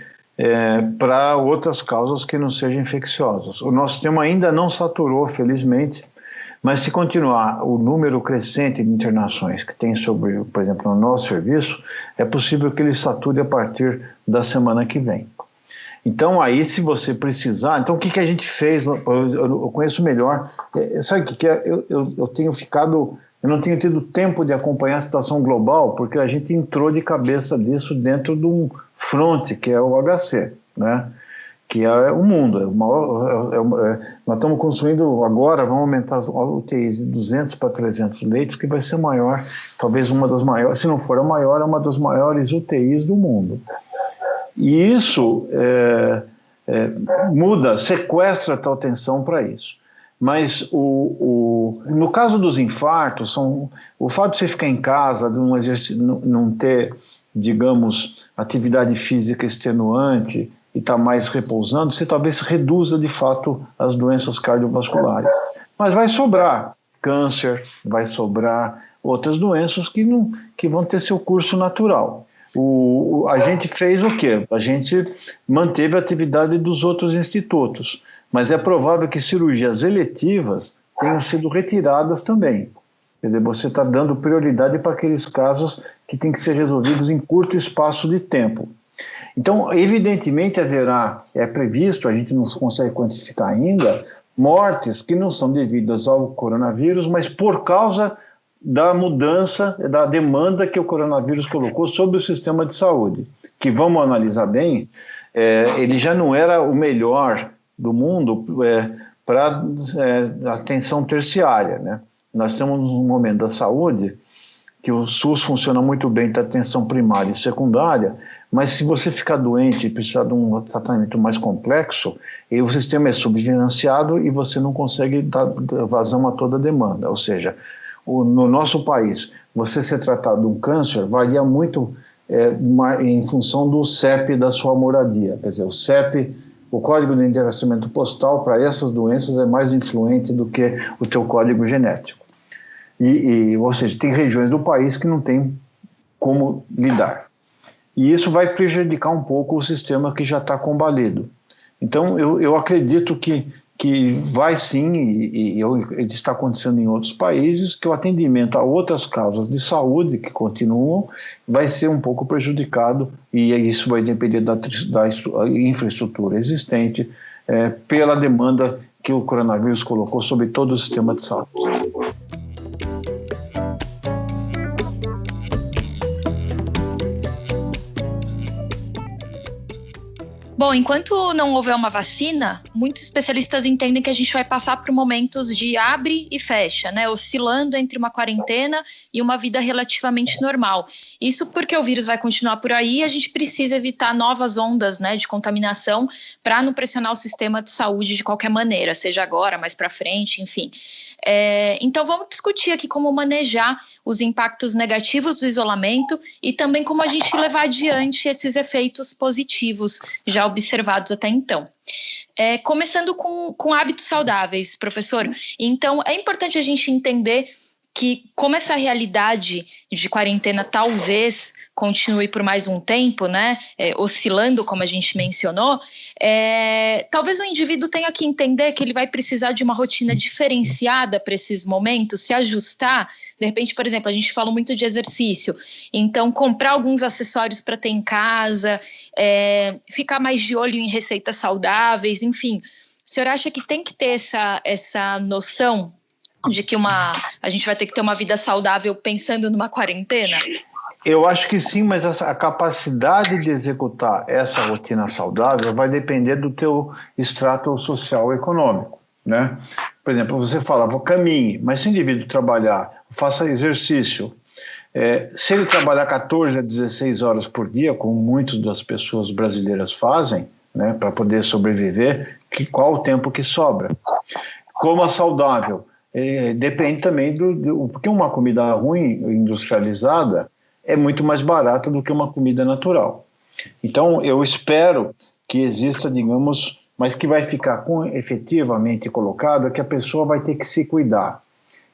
para outras causas que não sejam infecciosas. O nosso sistema ainda não saturou, felizmente, mas se continuar o número crescente de internações que tem sobre, por exemplo, no nosso serviço, é possível que ele sature a partir da semana que vem. Então, aí, se você precisar... Então, o que a gente fez? Eu conheço melhor. Sabe o que é? Eu tenho ficado... Eu não tenho tido tempo de acompanhar a situação global, porque a gente entrou de cabeça disso dentro de um fronte, que é o HC, né? Que é o mundo. Nós estamos construindo agora, vamos aumentar as UTIs de 200 para 300 leitos, que vai ser maior, talvez uma das maiores, se não for a maior, é uma das maiores UTIs do mundo. E isso muda, sequestra a tua atenção para isso. Mas no caso dos infartos, o fato de você ficar em casa, não ter, digamos, atividade física extenuante e estar mais repousando, você talvez reduza de fato as doenças cardiovasculares. Mas vai sobrar câncer, vai sobrar outras doenças que vão ter seu curso natural. A gente fez o quê? A gente manteve a atividade dos outros institutos, mas é provável que cirurgias eletivas tenham sido retiradas também. Quer dizer, você está dando prioridade para aqueles casos que têm que ser resolvidos em curto espaço de tempo. Então, evidentemente haverá, é previsto, a gente não consegue quantificar ainda, mortes que não são devidas ao coronavírus, mas por causa da mudança, da demanda que o coronavírus colocou sobre o sistema de saúde, que, vamos analisar bem, ele já não era o melhor do mundo para atenção terciária, né? Nós temos um momento da saúde que o SUS funciona muito bem para atenção primária e secundária, mas se você ficar doente e precisar de um tratamento mais complexo, o sistema é subfinanciado e você não consegue dar vazão a toda a demanda, ou seja, no nosso país, você ser tratado de um câncer varia muito em função do CEP da sua moradia. Quer dizer, o CEP, o Código de Endereçamento Postal, para essas doenças é mais influente do que o teu código genético. Ou seja, tem regiões do país que não tem como lidar. E isso vai prejudicar um pouco o sistema que já está combalido. Então, eu acredito que vai sim, e está acontecendo em outros países, que o atendimento a outras causas de saúde que continuam vai ser um pouco prejudicado, e isso vai depender da infraestrutura existente pela demanda que o coronavírus colocou sobre todo o sistema de saúde. Bom, enquanto não houver uma vacina, muitos especialistas entendem que a gente vai passar por momentos de abre e fecha, né? Oscilando entre uma quarentena e uma vida relativamente normal. Isso porque o vírus vai continuar por aí e a gente precisa evitar novas ondas, né, de contaminação para não pressionar o sistema de saúde de qualquer maneira, seja agora, mais para frente, enfim. Então vamos discutir aqui como manejar os impactos negativos do isolamento e também como a gente levar adiante esses efeitos positivos já observados até então. Começando com hábitos saudáveis, professor. Então é importante a gente entender que, como essa realidade de quarentena talvez continue por mais um tempo, né, oscilando, como a gente mencionou, talvez o indivíduo tenha que entender que ele vai precisar de uma rotina diferenciada para esses momentos, se ajustar. De repente, por exemplo, a gente fala muito de exercício, então comprar alguns acessórios para ter em casa, ficar mais de olho em receitas saudáveis, enfim. O senhor acha que tem que ter essa noção de que a gente vai ter que ter uma vida saudável pensando numa quarentena? Eu acho que sim, mas a capacidade de executar essa rotina saudável vai depender do teu extrato social econômico, né? Por exemplo, você fala, caminhe, mas se o indivíduo trabalhar, faça exercício, se ele trabalhar 14 a 16 horas por dia, como muitas das pessoas brasileiras fazem, né, para poder sobreviver, qual o tempo que sobra? Coma saudável. Depende também porque uma comida ruim, industrializada, é muito mais barata do que uma comida natural. Então, eu espero que exista, digamos, mas que vai ficar efetivamente colocado, é que a pessoa vai ter que se cuidar.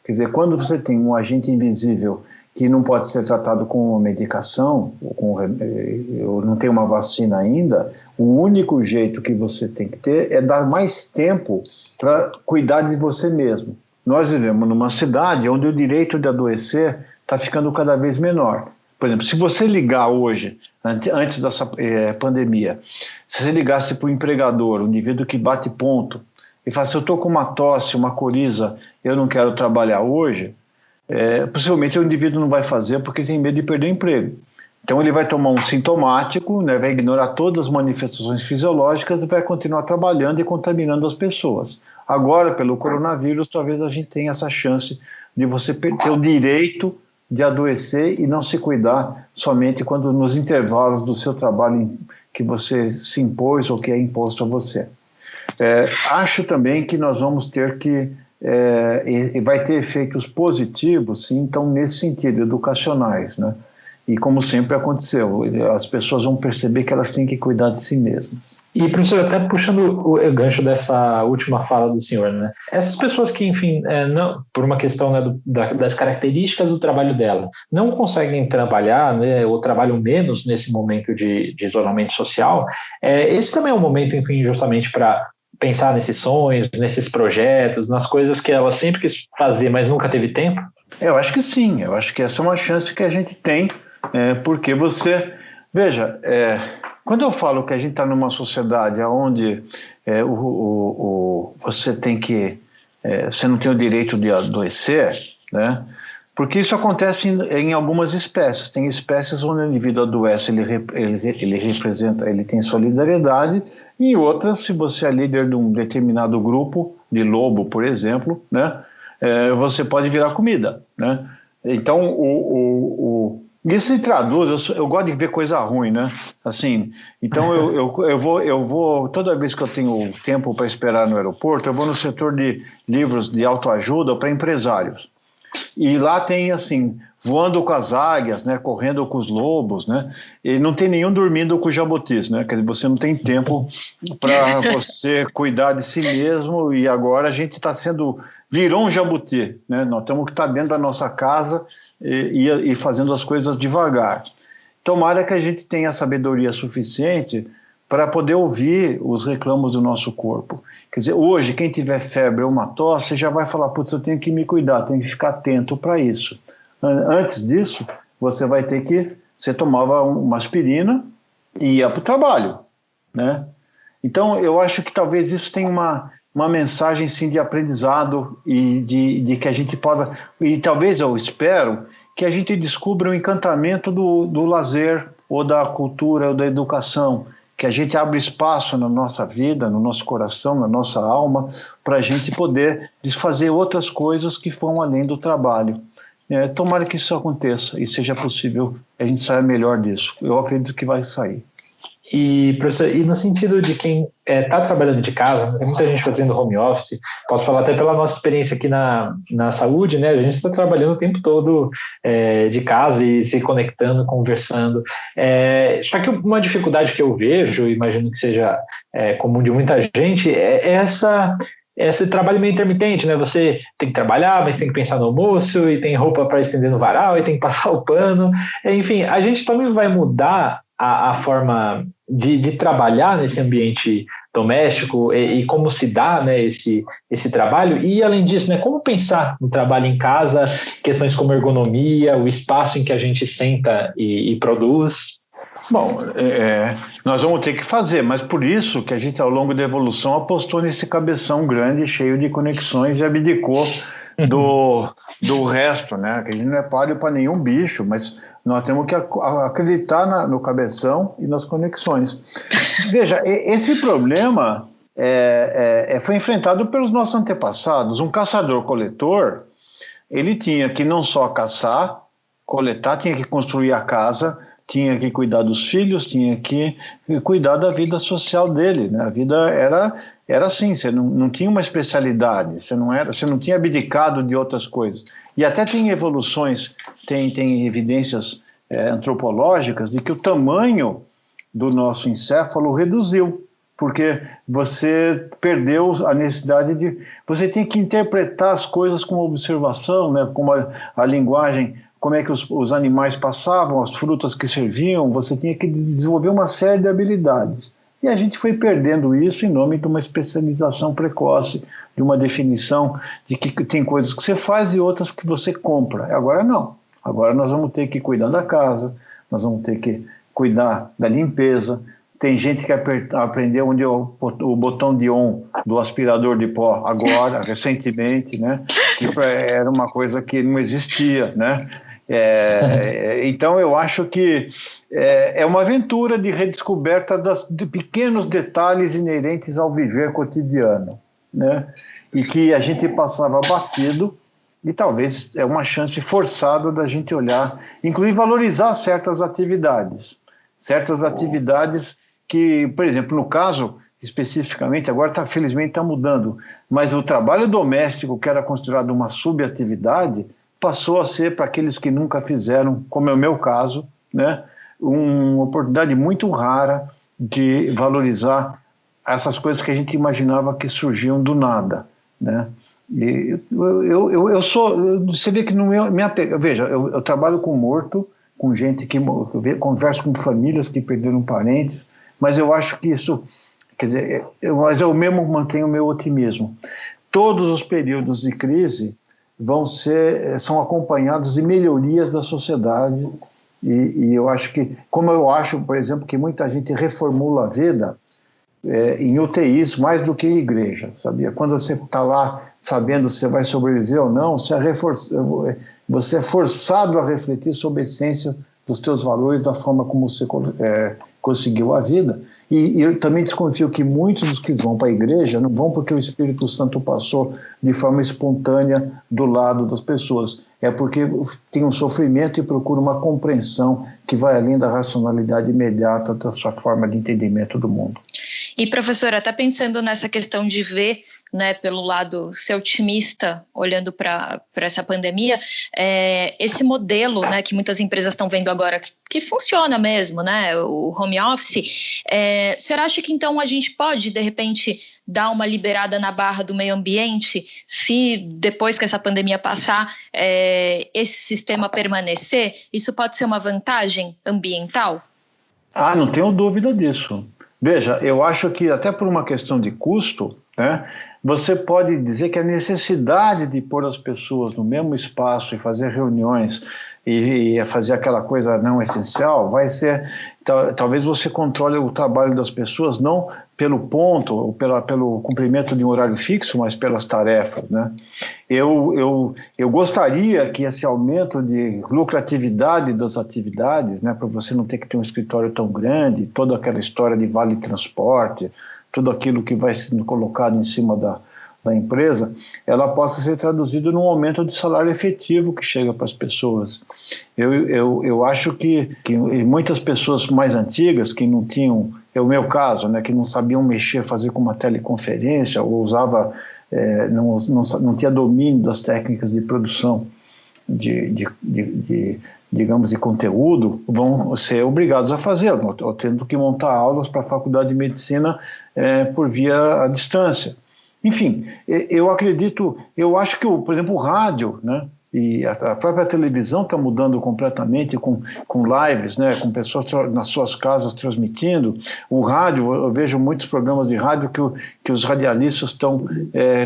Quer dizer, quando você tem um agente invisível que não pode ser tratado com medicação, ou não tem uma vacina ainda, o único jeito que você tem que ter é dar mais tempo para cuidar de você mesmo. Nós vivemos numa cidade onde o direito de adoecer está ficando cada vez menor. Por exemplo, se você ligar hoje, antes dessa pandemia, se você ligasse para o empregador, um indivíduo que bate ponto, e fala, se eu estou com uma tosse, uma coriza, eu não quero trabalhar hoje, possivelmente o indivíduo não vai fazer porque tem medo de perder o emprego. Então ele vai tomar um sintomático, né, vai ignorar todas as manifestações fisiológicas e vai continuar trabalhando e contaminando as pessoas. Agora, pelo coronavírus, talvez a gente tenha essa chance de você ter o direito de adoecer e não se cuidar somente quando nos intervalos do seu trabalho que você se impôs ou que é imposto a você. Acho também que nós vamos ter que, vai ter efeitos positivos, sim, então nesse sentido, educacionais, né? E como sempre aconteceu, as pessoas vão perceber que elas têm que cuidar de si mesmas. E, professor, até puxando o gancho dessa última fala do senhor, né? Essas pessoas que, enfim, não, por uma questão, né, das características do trabalho dela, não conseguem trabalhar, né, ou trabalham menos nesse momento de isolamento social, esse também é um momento, enfim, justamente para pensar nesses sonhos, nesses projetos, nas coisas que ela sempre quis fazer, mas nunca teve tempo? Eu acho que sim, eu acho que essa é uma chance que a gente tem, porque você... Veja, quando eu falo que a gente está numa sociedade onde você tem que... você não tem o direito de adoecer, né? Porque isso acontece em algumas espécies. Tem espécies onde o indivíduo adoece, ele representa, ele tem solidariedade, e em outras, se você é líder de um determinado grupo, de lobo, por exemplo, né? Você pode virar comida, né? Então, isso se traduz, eu gosto de ver coisa ruim, né? Assim, então eu vou, toda vez que eu tenho tempo para esperar no aeroporto, eu vou no setor de livros de autoajuda para empresários. E lá tem, assim, voando com as águias, né? Correndo com os lobos, né? E não tem nenhum dormindo com os jabutis, né? Quer dizer, você não tem tempo para você cuidar de si mesmo, e agora a gente virou um jabuti, né? Nós temos que estar dentro da nossa casa e fazendo as coisas devagar. Tomara que a gente tenha sabedoria suficiente para poder ouvir os reclamos do nosso corpo. Quer dizer, hoje, quem tiver febre ou uma tosse já vai falar, putz, eu tenho que me cuidar, tenho que ficar atento para isso. Antes disso, você tomava uma aspirina e ia para o trabalho, né? Então, eu acho que talvez isso tenha uma mensagem, sim, de aprendizado e de que a gente possa... E talvez, eu espero, que a gente descubra o encantamento do lazer ou da cultura ou da educação, que a gente abra espaço na nossa vida, no nosso coração, na nossa alma, para a gente poder desfazer outras coisas que vão além do trabalho. Tomara que isso aconteça e seja possível a gente sair melhor disso. Eu acredito que vai sair. E, professor, e no sentido de quem está trabalhando de casa, tem muita gente fazendo home office, posso falar até pela nossa experiência aqui na saúde, né? A gente está trabalhando o tempo todo de casa e se conectando, conversando. Só que uma dificuldade que eu vejo, imagino que seja comum de muita gente, é esse trabalho meio intermitente, né? Você tem que trabalhar, mas tem que pensar no almoço, e tem roupa para estender no varal, e tem que passar o pano. Enfim, a gente também vai mudar a forma de trabalhar nesse ambiente doméstico e como se dá, né, esse trabalho. E, além disso, né, como pensar no trabalho em casa, questões como ergonomia, o espaço em que a gente senta e produz. Bom, nós vamos ter que fazer, mas por isso que a gente, ao longo da evolução, apostou nesse cabeção grande, cheio de conexões, e abdicou do resto, né? Que a gente não é páreo para nenhum bicho, mas nós temos que acreditar no cabeção e nas conexões. Veja, esse problema foi enfrentado pelos nossos antepassados. Um caçador-coletor, ele tinha que não só caçar, coletar, tinha que construir a casa, tinha que cuidar dos filhos, tinha que cuidar da vida social dele, né? A vida era assim, você não tinha uma especialidade, você não tinha abdicado de outras coisas. E até tem evoluções, tem evidências antropológicas de que o tamanho do nosso encéfalo reduziu, porque você perdeu a necessidade de... Você tem que interpretar as coisas com observação, né? Como a linguagem, como é que os animais passavam, as frutas que serviam, você tinha que desenvolver uma série de habilidades. E a gente foi perdendo isso em nome de uma especialização precoce, de uma definição de que tem coisas que você faz e outras que você compra. Agora não. Agora nós vamos ter que cuidar da casa, nós vamos ter que cuidar da limpeza. Tem gente que aprendeu onde o botão de on do aspirador de pó agora, recentemente, né? Que era uma coisa que não existia, né? Então eu acho que é uma aventura de redescoberta de pequenos detalhes inerentes ao viver cotidiano, né? E que a gente passava batido, e talvez é uma chance forçada da gente olhar, inclusive valorizar certas atividades que, por exemplo, no caso especificamente, agora felizmente está mudando, mas o trabalho doméstico, que era considerado uma subatividade, passou a ser, para aqueles que nunca fizeram, como é o meu caso, né, uma oportunidade muito rara de valorizar essas coisas que a gente imaginava que surgiam do nada, né? E você vê que no meu apego, veja, eu trabalho com morto, com gente que converso com famílias que perderam parentes, mas eu acho que isso, quer dizer, mas eu mesmo mantenho o meu otimismo. Todos os períodos de crise são acompanhados de melhorias da sociedade, e eu acho que, como eu acho, por exemplo, que muita gente reformula a vida em UTIs mais do que em igreja, sabia? Quando você está lá sabendo se você vai sobreviver ou não, você é forçado a refletir sobre a essência dos teus valores, da forma como você conseguiu a vida. E eu também desconfio que muitos dos que vão para a igreja não vão porque o Espírito Santo passou de forma espontânea do lado das pessoas. É porque tem um sofrimento e procura uma compreensão que vai além da racionalidade imediata da sua forma de entendimento do mundo. E, professora, até pensando nessa questão de ver, né, pelo lado ser otimista, olhando para essa pandemia, esse modelo, né, que muitas empresas estão vendo agora, que funciona mesmo, né, o home office, a senhora acha que então a gente pode, de repente, dar uma liberada na barra do meio ambiente, se depois que essa pandemia passar, esse sistema permanecer? Isso pode ser uma vantagem ambiental? Não tenho dúvida disso. Veja, eu acho que até por uma questão de custo, né, você pode dizer que a necessidade de pôr as pessoas no mesmo espaço e fazer reuniões e fazer aquela coisa não essencial vai ser talvez você controle o trabalho das pessoas não pelo ponto, ou pelo cumprimento de um horário fixo, mas pelas tarefas, né? Eu gostaria que esse aumento de lucratividade das atividades, né, para você não ter que ter um escritório tão grande, toda aquela história de vale transporte, tudo aquilo que vai sendo colocado em cima da empresa, ela possa ser traduzida num aumento de salário efetivo que chega para as pessoas. Eu acho que muitas pessoas mais antigas que não tinham, é o meu caso, né, que não sabiam mexer, fazer com uma teleconferência, ou usava, não tinha domínio das técnicas de produção digamos, de conteúdo, vão ser obrigados a fazê-lo, tendo que montar aulas para a Faculdade de Medicina por via à distância. Enfim, eu acho que, por exemplo, o rádio, né, e a própria televisão está mudando completamente com lives, né, com pessoas nas suas casas transmitindo. O rádio, eu vejo muitos programas de rádio que os radialistas estão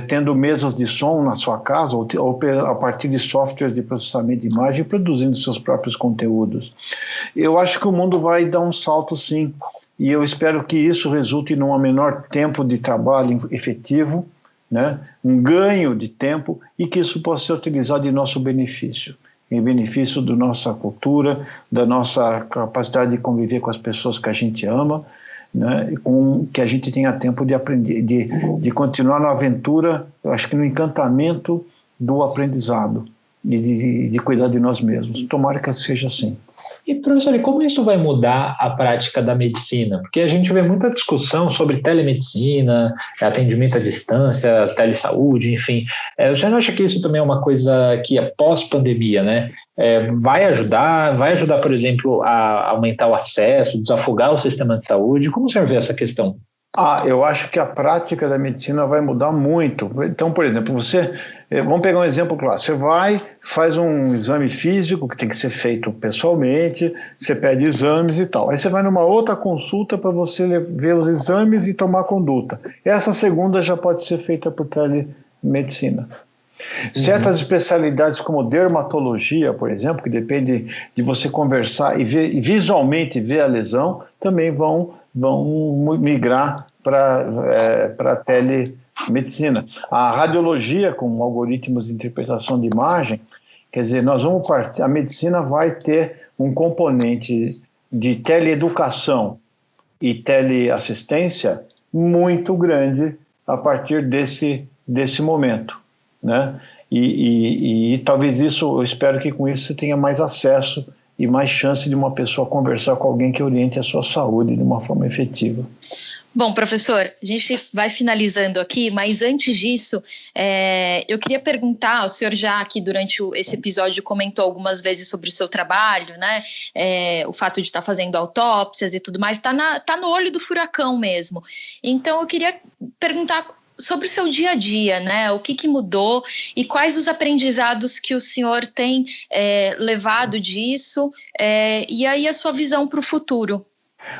tendo mesas de som na sua casa ou a partir de softwares de processamento de imagem, produzindo seus próprios conteúdos. Eu acho que o mundo vai dar um salto, sim. E eu espero que isso resulte num menor tempo de trabalho efetivo, né? Um ganho de tempo, e que isso possa ser utilizado em nosso benefício, em benefício da nossa cultura, da nossa capacidade de conviver com as pessoas que a gente ama, né? Que a gente tenha tempo de aprender, de continuar na aventura, eu acho que no encantamento do aprendizado, de cuidar de nós mesmos. Tomara que seja assim. E, professor, como isso vai mudar a prática da medicina? Porque a gente vê muita discussão sobre telemedicina, atendimento à distância, telesaúde, enfim. Você não acha que isso também é uma coisa que é pós-pandemia, né? Vai ajudar, por exemplo, a aumentar o acesso, desafogar o sistema de saúde? Como o senhor vê essa questão? Eu acho que a prática da medicina vai mudar muito. Então, por exemplo, vamos pegar um exemplo claro, você faz um exame físico que tem que ser feito pessoalmente, você pede exames e tal. Aí você vai numa outra consulta para você ver os exames e tomar conduta. Essa segunda já pode ser feita por telemedicina. Certas especialidades como dermatologia, por exemplo, que depende de você conversar e visualmente ver a lesão, também vão migrar para telemedicina. A radiologia, com algoritmos de interpretação de imagem, quer dizer, a medicina vai ter um componente de teleeducação e teleassistência muito grande a partir desse momento, né? E talvez eu espero que com isso você tenha mais acesso e mais chance de uma pessoa conversar com alguém que oriente a sua saúde de uma forma efetiva. Bom, professor, a gente vai finalizando aqui, mas antes disso, eu queria perguntar, o senhor já aqui durante esse episódio comentou algumas vezes sobre o seu trabalho, né? O fato de estar fazendo autópsias e tudo mais, tá no olho do furacão mesmo. Então, eu queria perguntar sobre o seu dia a dia, né? O que mudou e quais os aprendizados que o senhor tem levado disso e aí a sua visão para o futuro.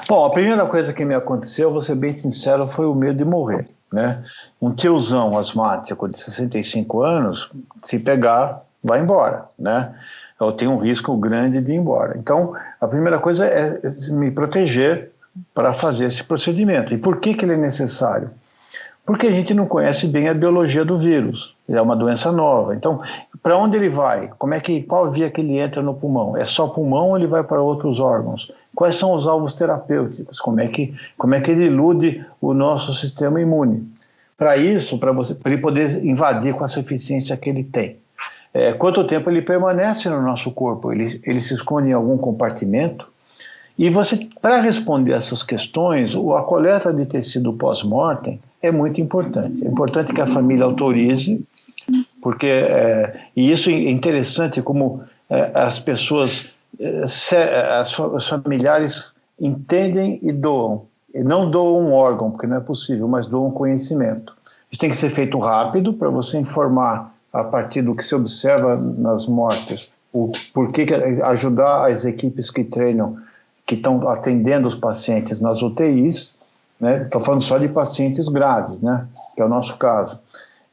Bom, a primeira coisa que me aconteceu, vou ser bem sincero, foi o medo de morrer, né? Um tiozão asmático de 65 anos, se pegar, vai embora, né? Eu tenho um risco grande de ir embora. Então, a primeira coisa é me proteger para fazer esse procedimento. E por que ele é necessário? Porque a gente não conhece bem a biologia do vírus, é uma doença nova. Então, para onde ele vai? Qual via que ele entra no pulmão? É só pulmão ou ele vai para outros órgãos? Quais são os alvos terapêuticos? Como é que ele ilude o nosso sistema imune? Para isso, para ele poder invadir com essa eficiência que ele tem. Quanto tempo ele permanece no nosso corpo? Ele se esconde em algum compartimento? E para responder essas questões, a coleta de tecido pós-mortem é muito importante. É importante que a família autorize, porque e isso é interessante como as pessoas, os familiares entendem e doam. E não doam um órgão, porque não é possível, mas doam conhecimento. Isso tem que ser feito rápido para você informar a partir do que se observa nas mortes, ajudar as equipes que treinam, que estão atendendo os pacientes nas UTIs, né? Estou falando só de pacientes graves, né? Que é o nosso caso.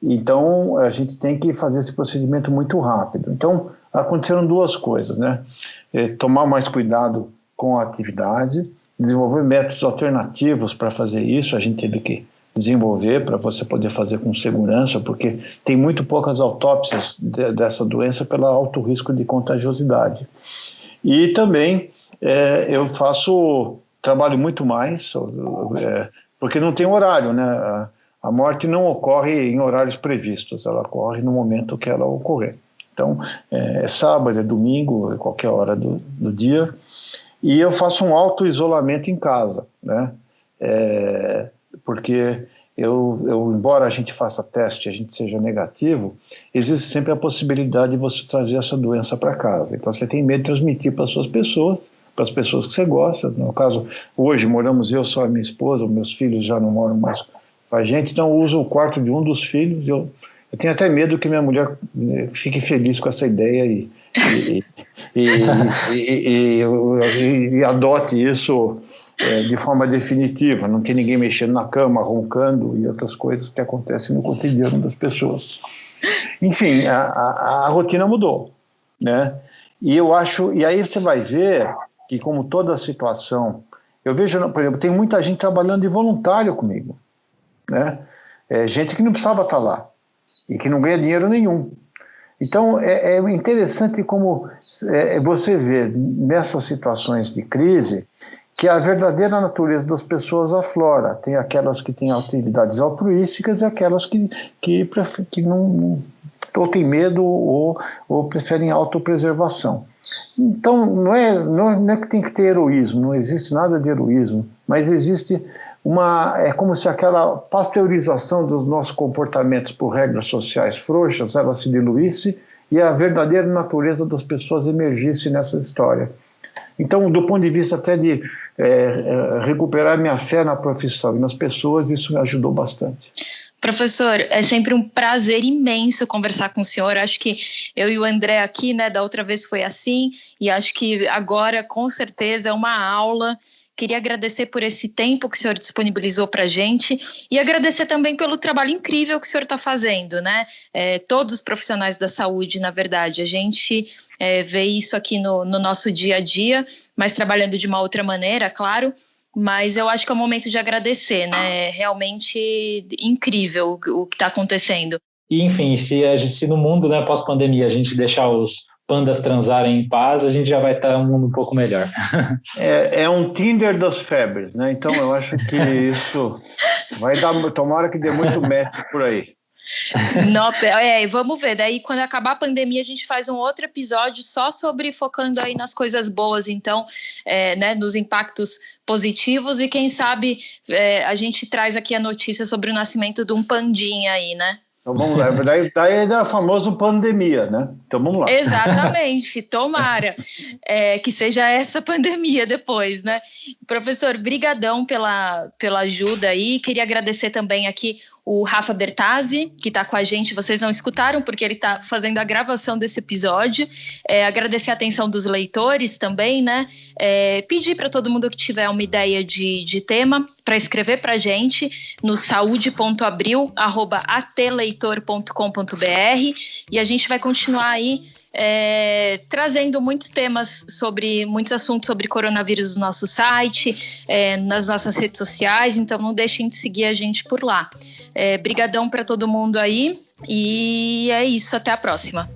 Então, a gente tem que fazer esse procedimento muito rápido. Então, aconteceram duas coisas, né? Tomar mais cuidado com a atividade, desenvolver métodos alternativos para fazer isso, a gente teve que desenvolver para você poder fazer com segurança, porque tem muito poucas autópsias dessa doença pelo alto risco de contagiosidade. E também eu trabalho muito mais, porque não tem horário, né? A morte não ocorre em horários previstos, ela ocorre no momento que ela ocorrer. Então, é sábado, é domingo, é qualquer hora do dia, e eu faço um auto-isolamento em casa, né? Porque embora a gente faça teste, a gente seja negativo, existe sempre a possibilidade de você trazer essa doença para casa. Então, você tem medo de transmitir para as suas pessoas, para as pessoas que você gosta. No caso, hoje moramos eu, só a minha esposa, meus filhos já não moram mais com a gente, então eu uso o quarto de um dos filhos. Eu tenho até medo que minha mulher fique feliz com essa ideia e adote isso de forma definitiva. Não tem ninguém mexendo na cama, roncando e outras coisas que acontecem no cotidiano das pessoas. Enfim, a rotina mudou, né? E aí você vai ver que, como toda situação, eu vejo, por exemplo, tem muita gente trabalhando de voluntário comigo, né? Gente que não precisava estar lá e que não ganha dinheiro nenhum. Então, é interessante como você vê nessas situações de crise que a verdadeira natureza das pessoas aflora. Tem aquelas que têm atividades altruísticas e aquelas que não ou têm medo ou preferem autopreservação. Então, não é que tem que ter heroísmo, não existe nada de heroísmo, mas existe é como se aquela pasteurização dos nossos comportamentos por regras sociais frouxas, ela se diluísse e a verdadeira natureza das pessoas emergisse nessa história. Então, do ponto de vista até de recuperar minha fé na profissão e nas pessoas, isso me ajudou bastante. Professor, é sempre um prazer imenso conversar com o senhor. Acho que eu e o André aqui, né, da outra vez foi assim, e acho que agora, com certeza, é uma aula. Queria agradecer por esse tempo que o senhor disponibilizou para a gente e agradecer também pelo trabalho incrível que o senhor está fazendo, né? Todos os profissionais da saúde, na verdade, a gente vê isso aqui no nosso dia a dia, mas trabalhando de uma outra maneira, claro. Mas eu acho que é o momento de agradecer, né? É realmente incrível o que está acontecendo. E, enfim, se no mundo, né, pós-pandemia, a gente deixar os pandas transarem em paz, a gente já vai estar um mundo um pouco melhor. É um Tinder das febres, né? Então eu acho que isso vai dar, tomara que dê muito match por aí. Não, vamos ver, daí quando acabar a pandemia a gente faz um outro episódio só focando aí nas coisas boas, então, né, nos impactos positivos e quem sabe a gente traz aqui a notícia sobre o nascimento de um pandinha aí, né? Então vamos lá, daí é a famosa pandemia, né? Então vamos lá. Exatamente, tomara que seja essa pandemia depois, né? Professor, brigadão pela ajuda aí, queria agradecer também aqui o Rafa Bertazzi, que está com a gente, vocês não escutaram porque ele está fazendo a gravação desse episódio, agradecer a atenção dos leitores também, né? Pedir para todo mundo que tiver uma ideia de tema para escrever para a gente no saude.abril@atleitor.com.br e a gente vai continuar aí trazendo muitos assuntos sobre coronavírus no nosso site, nas nossas redes sociais, então não deixem de seguir a gente por lá. Brigadão para todo mundo aí e é isso, até a próxima.